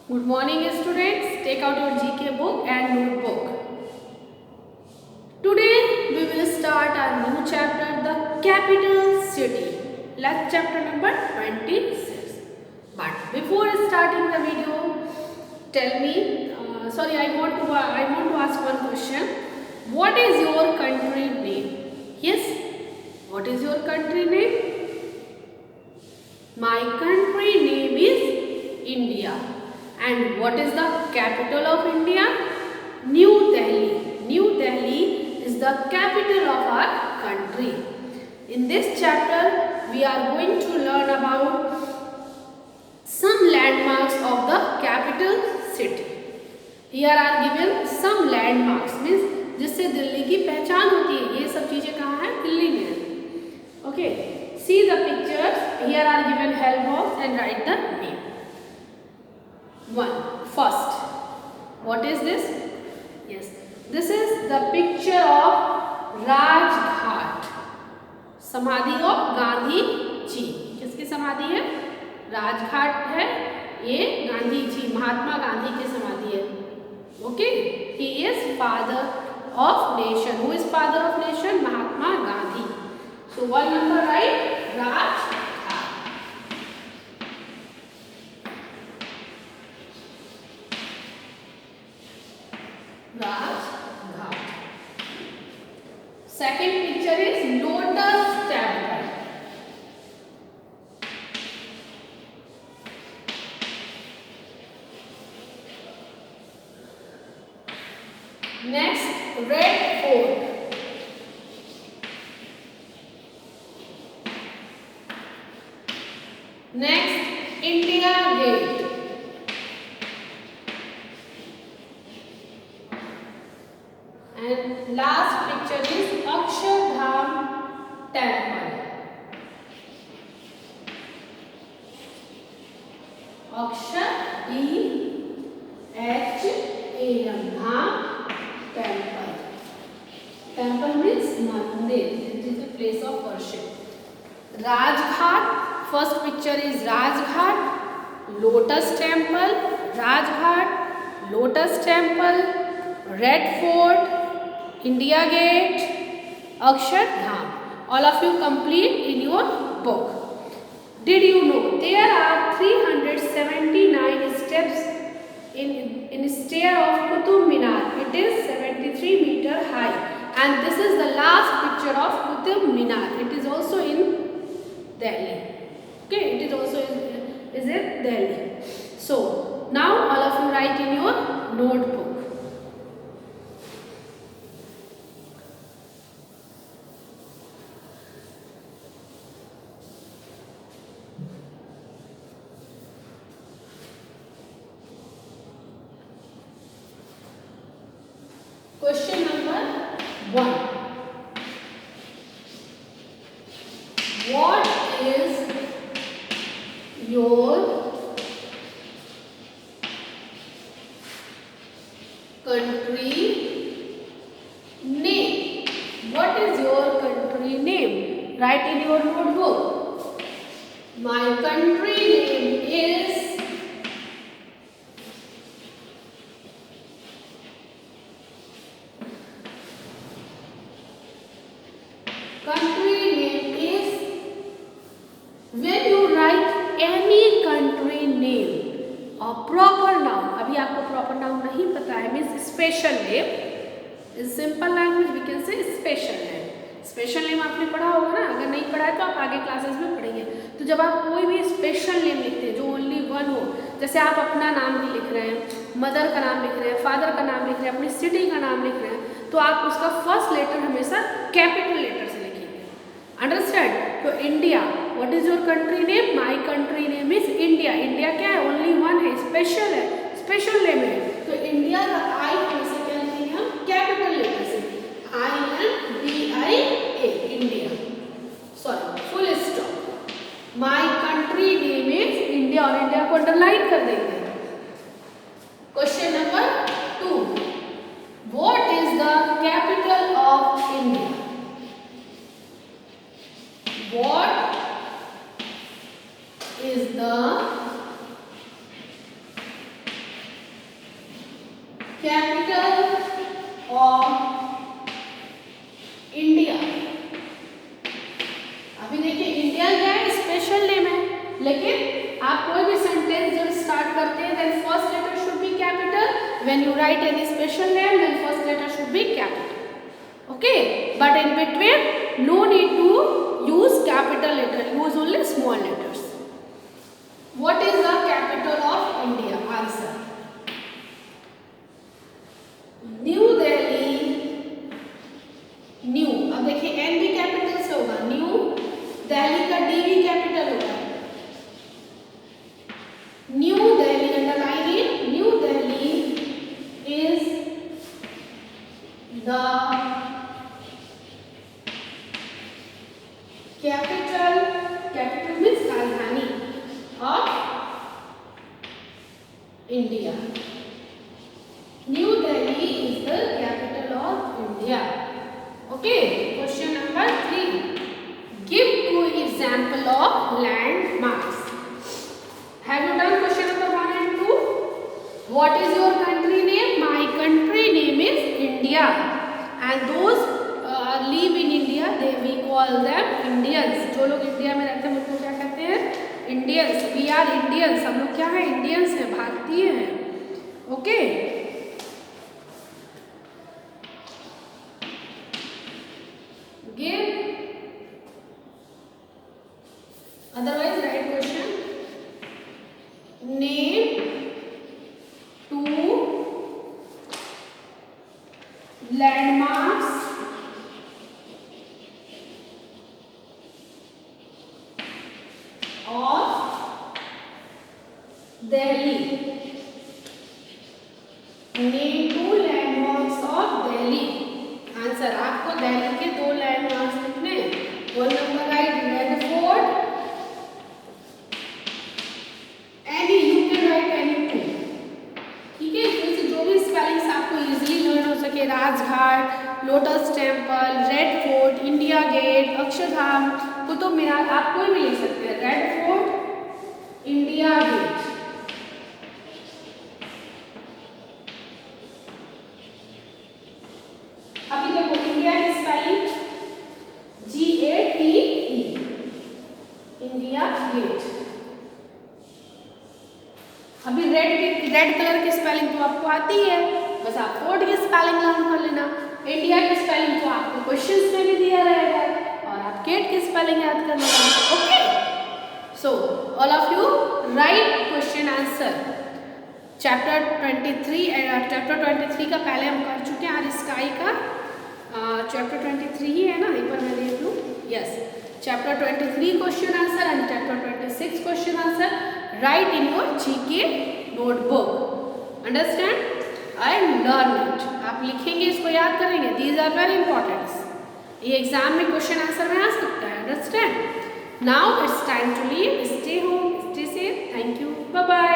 Good morning students, take out your GK book and notebook. Today we will start our new chapter, the capital city. Let's chapter number 26. But before starting the video, tell me, I want to ask one question. What is your country name? Yes, what is your country name? My country name is India. And what is the capital of India? New Delhi. New Delhi is the capital of our country. In this chapter, we are going to learn about some landmarks of the capital city. Here are given some landmarks, means जिससे दिल्ली की पहचान होती है. ये सब चीजें कहाँ हैं? दिल्ली में है. Okay. See the pictures. Here are given help box and write the name. First, what is this? Yes, this is the picture of Rajghat, समाधि of गांधी जी. किसकी समाधि है? राजघाट है. ये गांधी जी, महात्मा गांधी की समाधि है. Okay, he is father of nation. Who is father of nation? Mahatma Gandhi. So one number right, Rajghat. Rajghat. Second picture is Lotus Temple. Next, Red Fort. Next, India Gate. And last picture is Akshardham Temple. Akshar D-H-A-M, Dham Temple. Temple means mandir. It is the place of worship. Rajghat. First picture is Rajghat. Lotus Temple. Rajghat. Lotus Temple. Red Fort. India Gate, Akshardham. All of you complete in your book. Did you know there are 379 steps in stair of Qutub Minar? It is 73 meter high, and this is the last picture of Qutub Minar. It is also in Delhi. Okay, it is also in Delhi. So now all of you write in your notebook. Question number 1. What is your country name? What is your country name? Write in your notebook. My country name is when you write any country name or proper noun. अभी आपको proper noun नहीं पता है, means special name. In simple language we can say special name. Special name आपने पढ़ा होगा ना. अगर नहीं पढ़ा है तो आप आगे क्लासेस में पढ़ेंगे. तो जब आप कोई भी स्पेशल नेम लिखते हैं जो ओनली वन हो, जैसे आप अपना नाम भी लिख रहे हैं, मदर का नाम लिख रहे हैं, फादर का नाम लिख रहे हैं, अपनी सिटी का नाम लिख रहे हैं, तो आप उसका फर्स्ट लेटर हमेशा कैपिटल लेटर से लिखेंगे. अंडरस्टैंड? तो India, what is your country name? My country name is India. India क्या है? ओनली वन है, स्पेशल है, स्पेशल नेम है. तो इंडिया का आई हमेशा क्या लिखेंगे हम? कैपिटल लेटर से. INDIA, India. Sorry, full stop. My country name is India, और इंडिया को अंडरलाइन कर देंगे. Question number 2. What is the capital of India? What is the capital of India. अभी देखिए इंडिया क्या है, स्पेशल नेम है, लेकिन आप कोई भी सेंटेंस जब स्टार्ट करते हैं then first letter should be capital, when you write any special name then first letter should be capital. Okay, but in between no need to use capital letter, use only small letters. What is the capital of India? Answer New Delhi. New, अब देखिए N भी capital से होगा, New Delhi का D भी capital होगा, New Delhi, underline it, New Delhi is the capital, capital means राजधानी of India. New Delhi is the capital of India. Okay, question number 3. Give two example of landmarks. Have you done question number 1 and 2? What is your country name? My country name is India. And those live in India, they we call them Indians. जो लोग India में रहते हैं उनको क्या कहते हैं? Indians. We are Indians. हम लोग क्या हैं? Indians हैं, भारतीय हैं. Okay. Give otherwise write question. Name two landmarks of Delhi. Name two landmarks of Delhi. Answer आपको दिल्ली के दो लैंडमार्क्स लिखने हैं। One number right red fort, any you can write any two, ठीक है। इसमें जो भी स्पेलिंग्स आपको इजीली लर्न हो सके, Rajghat, Lotus Temple, Red Fort, India Gate, Akshardham, Qutub Minar, आप कोई भी लिख सकते हैं। Red Fort, India Gate. अभी देखो इंडिया की स्पेलिंग GATE, इंडिया गेट। अभी रेड कलर की स्पेलिंग तो आपको आती है, बस आप फोर्ट की स्पेलिंग लर्न कर लेना। इंडिया की स्पेलिंग तो आपको क्वेश्चंस में भी दिया रहेगा और आप गेट की स्पेलिंग याद कर लेना। Okay, so all of you right question answer. Chapter 23 का पहले हम कर चुके हैं, आज स्काई का चैप्टर 23 ही है ना, एक बार मैं देख लूँ। Yes, chapter 23 question answer and chapter 26 question answer write in your GK notebook, understand and learn it. आप लिखेंगे, इसको याद करेंगे, दीज आर वेरी इंपॉर्टेंट। ये एग्जाम में क्वेश्चन आंसर में आ सकता है, understand. Now it's time to leave, stay home, stay safe, thank you, bye bye.